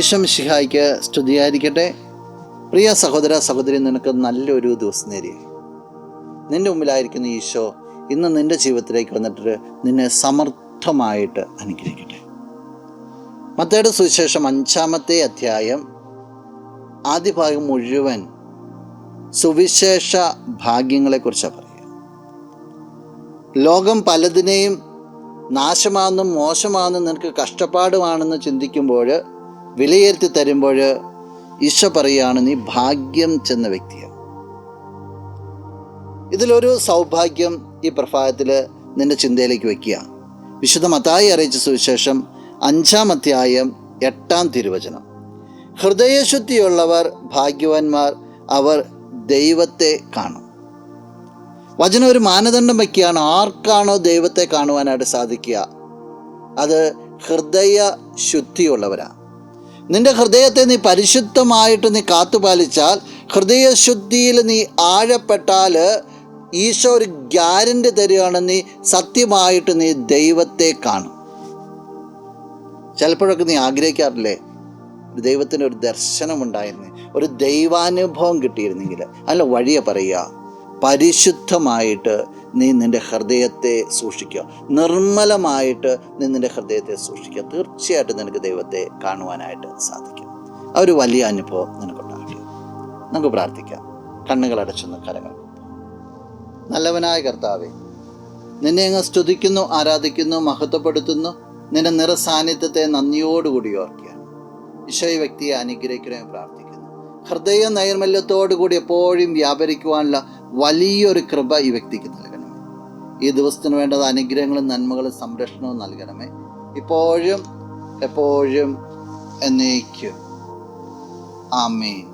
ഈശോ മിശിഹായ്ക്ക് സ്തുതിയായിരിക്കട്ടെ. പ്രിയ സഹോദര സഹോദരി, നിനക്ക് നല്ലൊരു ദിവസം നേരെ. നിൻ്റെ മുമ്പിലായിരിക്കുന്ന ഈശോ ഇന്ന് നിൻ്റെ ജീവിതത്തിലേക്ക് വന്നിട്ട് നിന്നെ സമർത്ഥമായിട്ട് അനുഗ്രഹിക്കട്ടെ. മത്തായിയുടെ സുവിശേഷം 5-ാമത്തെ അധ്യായം ആദ്യ ഭാഗം മുഴുവൻ സുവിശേഷ ഭാഗ്യങ്ങളെക്കുറിച്ചാണ് പറയുക. ലോകം പലതിനെയും നാശമാണെന്നും മോശമാണെന്നും നിനക്ക് കഷ്ടപ്പാടുമാണെന്ന് ചിന്തിക്കുമ്പോൾ, വിലയിരുത്തി തരുമ്പോൾ ഈശോ പറയുകയാണ്, നീ ഭാഗ്യം ചെന്ന വ്യക്തിയാണ്. ഇതിലൊരു സൗഭാഗ്യം ഈ പ്രഭാതത്തിൽ നിൻ്റെ ചിന്തയിലേക്ക് വയ്ക്കുക. വിശുദ്ധ മത്തായി അറിയിച്ച സുവിശേഷം 5-ാം അധ്യായം 8-ാം തിരുവചനം. ഹൃദയശുദ്ധിയുള്ളവർ ഭാഗ്യവാന്മാർ, അവർ ദൈവത്തെ കാണും. വചനം ഒരു മാനദണ്ഡം വയ്ക്കുകയാണ്. ആർക്കാണോ ദൈവത്തെ കാണുവാനായിട്ട് സാധിക്കുക, അത് ഹൃദയ ശുദ്ധിയുള്ളവരാണ്. നിന്റെ ഹൃദയത്തെ നീ പരിശുദ്ധമായിട്ട് നീ കാത്തുപാലിച്ചാൽ, ഹൃദയശുദ്ധിയിൽ നീ ആഴപ്പെട്ടാൽ, ഈശോ ഒരു ഗ്യാരണ്ടി തരികയാണ്, നീ സത്യമായിട്ട് നീ ദൈവത്തെ കാണും. ചിലപ്പോഴൊക്കെ നീ ആഗ്രഹിക്കാറില്ലേ, ദൈവത്തിൻ്റെ ഒരു ദർശനം ഉണ്ടായിരുന്നു, ഒരു ദൈവാനുഭവം കിട്ടിയിരുന്നെങ്കിൽ? അല്ല, വഴിയെ പറയുക, പരിശുദ്ധമായിട്ട് നീ നിൻ്റെ ഹൃദയത്തെ സൂക്ഷിക്കുക, നിർമ്മലമായിട്ട് നീ നിൻ്റെ ഹൃദയത്തെ സൂക്ഷിക്കുക. തീർച്ചയായിട്ടും നിനക്ക് ദൈവത്തെ കാണുവാനായിട്ട് സാധിക്കും. ആ ഒരു വലിയ അനുഭവം നിനക്കുണ്ടാകട്ടെ. നമുക്ക് പ്രാർത്ഥിക്കാം. കണ്ണുകളടച്ചൊന്ന് കരങ്ങൾ. നല്ലവനായ കർത്താവേ, നിന്നെ അങ്ങ് സ്തുതിക്കുന്നു, ആരാധിക്കുന്നു, മഹത്വപ്പെടുത്തുന്നു. നിന്റെ നിറസാന്നിധ്യത്തെ നന്ദിയോടുകൂടി ഓർക്കുകയാണ്. ഈശോ ഈ വ്യക്തിയെ അനുഗ്രഹിക്കണമെന്ന് പ്രാർത്ഥിക്കുന്നു. ഹൃദയ നൈർമല്യത്തോടുകൂടി എപ്പോഴും വ്യാപരിക്കുവാനുള്ള വലിയൊരു കൃപ ഈ വ്യക്തിക്ക് നൽകണമേ. ഈ ദിവസത്തിന് വേണ്ടത് അനുഗ്രഹങ്ങളും നന്മകളും സംരക്ഷണവും നൽകണമേ, ഇപ്പോഴും എപ്പോഴും എന്നേക്കും. ആമേൻ.